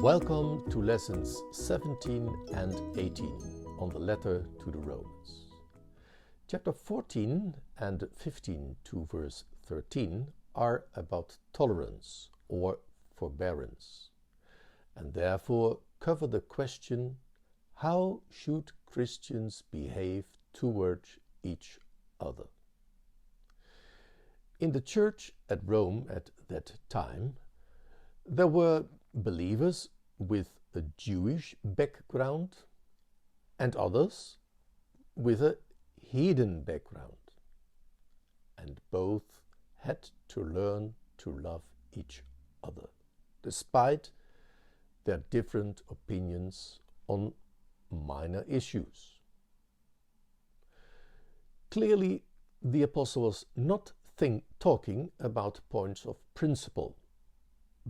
Welcome to lessons 17 and 18 on the letter to the Romans. Chapter 14 and 15 to verse 13 are about tolerance or forbearance, and therefore cover the question, how should Christians behave toward each other? In the church at Rome at that time, there were believers with a Jewish background and others with a heathen background, and both had to learn to love each other, despite their different opinions on minor issues. Clearly, the apostle was not talking about points of principle,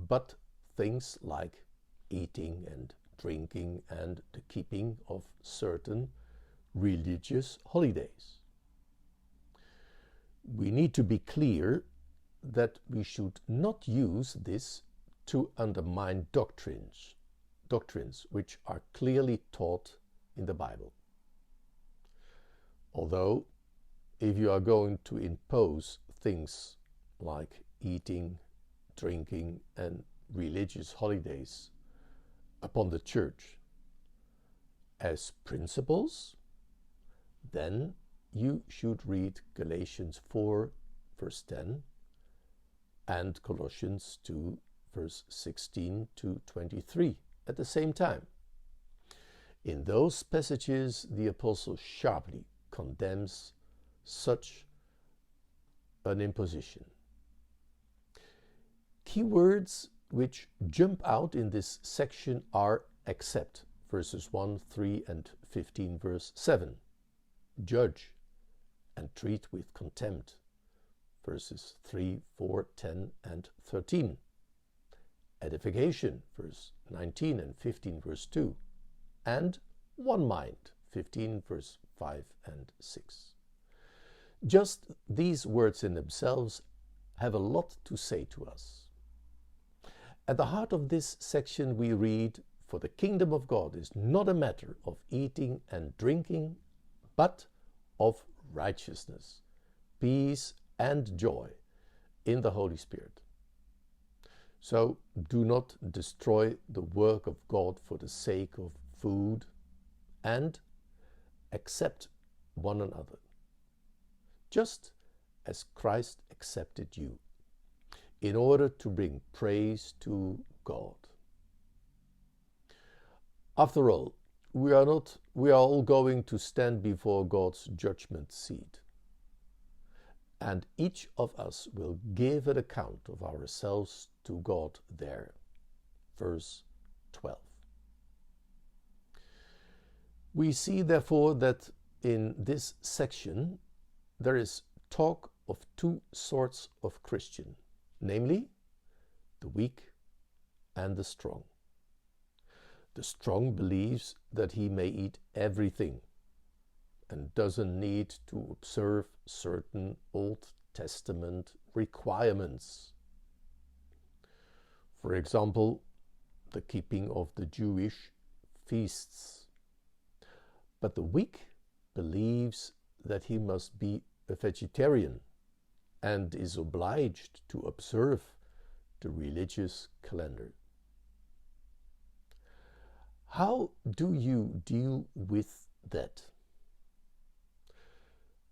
but things like eating and drinking and the keeping of certain religious holidays. We need to be clear that we should not use this to undermine doctrines which are clearly taught in the Bible. Although, if you are going to impose things like eating, drinking, and religious holidays upon the church as principles, then you should read Galatians 4 verse 10 and Colossians 2 verse 16 to 23 at the same time. In those passages, the apostle sharply condemns such an imposition. Key words which jump out in this section are accept, verses 1, 3 and 15 verse 7, judge and treat with contempt, verses 3, 4, 10 and 13, edification, verse 19 and 15 verse 2, and one mind, 15 verse 5 and 6. Just these words in themselves have a lot to say to us. At the heart of this section we read, "For the kingdom of God is not a matter of eating and drinking, but of righteousness, peace and joy in the Holy Spirit." So do not destroy the work of God for the sake of food, and accept one another, just as Christ accepted you, in order to bring praise to God. After all, we are all going to stand before God's judgment seat, and each of us will give an account of ourselves to God there. Verse 12. We see therefore that in this section there is talk of two sorts of Christian, namely the weak and the strong. The strong believes that he may eat everything and doesn't need to observe certain Old Testament requirements. For example, the keeping of the Jewish feasts. But the weak believes that he must be a vegetarian and is obliged to observe the religious calendar. How do you deal with that?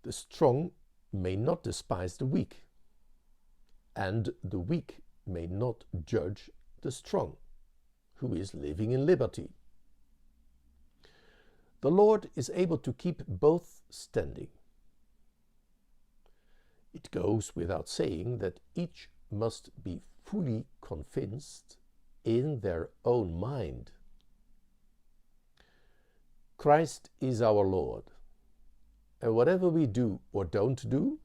The strong may not despise the weak, and the weak may not judge the strong, who is living in liberty. The Lord is able to keep both standing. It goes without saying that each must be fully convinced in their own mind. Christ is our Lord, and whatever we do or don't do,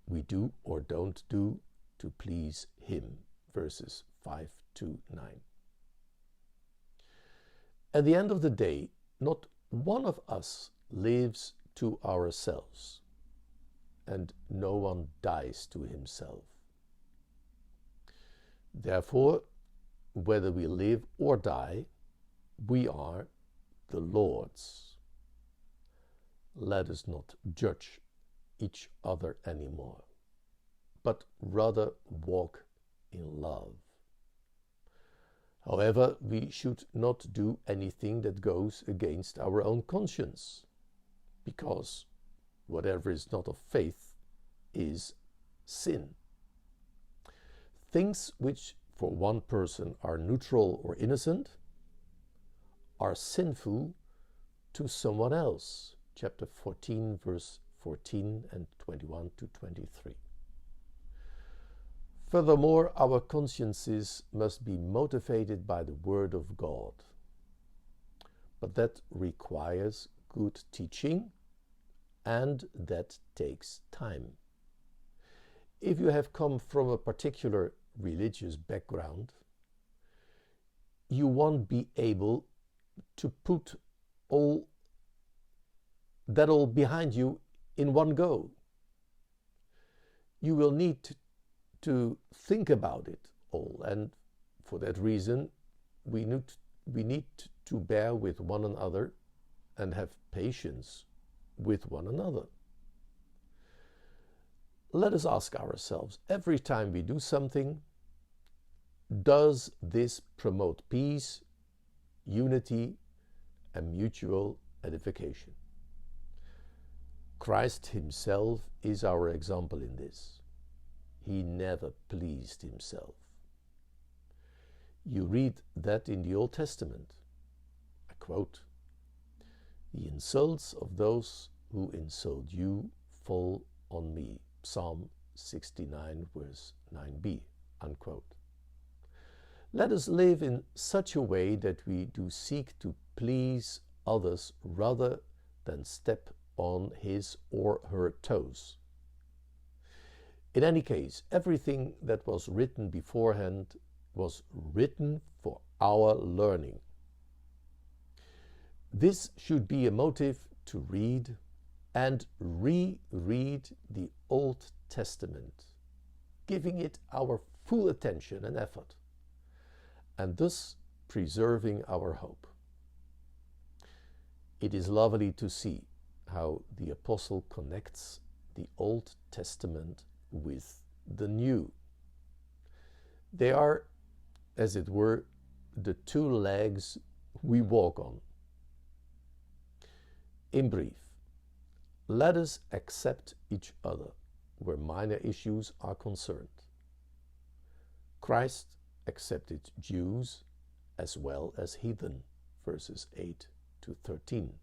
we do or don't do to please Him. Verses 5 to 9. At the end of the day, not one of us lives to ourselves, and no one dies to himself. Therefore, whether we live or die, we are the Lord's. Let us not judge each other anymore, but rather walk in love. However, we should not do anything that goes against our own conscience, because whatever is not of faith is sin. Things which for one person are neutral or innocent are sinful to someone else. Chapter 14, verse 14 and 21 to 23. Furthermore, our consciences must be motivated by the Word of God. But that requires good teaching, and that takes time. If you have come from a particular religious background, you won't be able to put all behind you in one go. You will need to think about it all, and for that reason we need to bear with one another and have patience with one another. Let us ask ourselves, every time we do something, does this promote peace, unity, and mutual edification? Christ himself is our example in this. He never pleased himself. You read that in the Old Testament. I quote, "The insults of those who insult you fall on me." Psalm 69, verse 9b, unquote. Let us live in such a way that we do seek to please others rather than step on his or her toes. In any case, everything that was written beforehand was written for our learning. This should be a motive to read and reread the Old Testament, giving it our full attention and effort, and thus preserving our hope. It is lovely to see how the Apostle connects the Old Testament with the New. They are, as it were, the two legs we walk on. In brief, let us accept each other where minor issues are concerned. Christ accepted Jews as well as heathen, verses 8 to 13.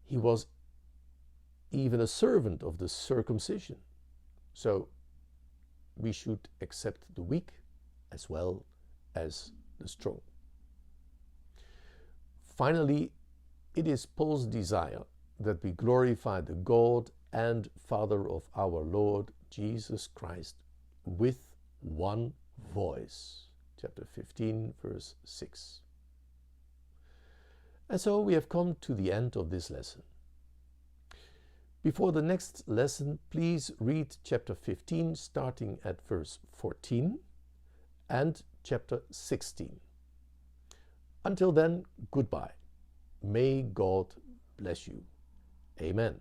He was even a servant of the circumcision, so we should accept the weak as well as the strong. Finally, it is Paul's desire that we glorify the God and Father of our Lord Jesus Christ with one voice. Chapter 15, verse 6. And so we have come to the end of this lesson. Before the next lesson, please read chapter 15, starting at verse 14, and chapter 16. Until then, goodbye. May God bless you. Amen.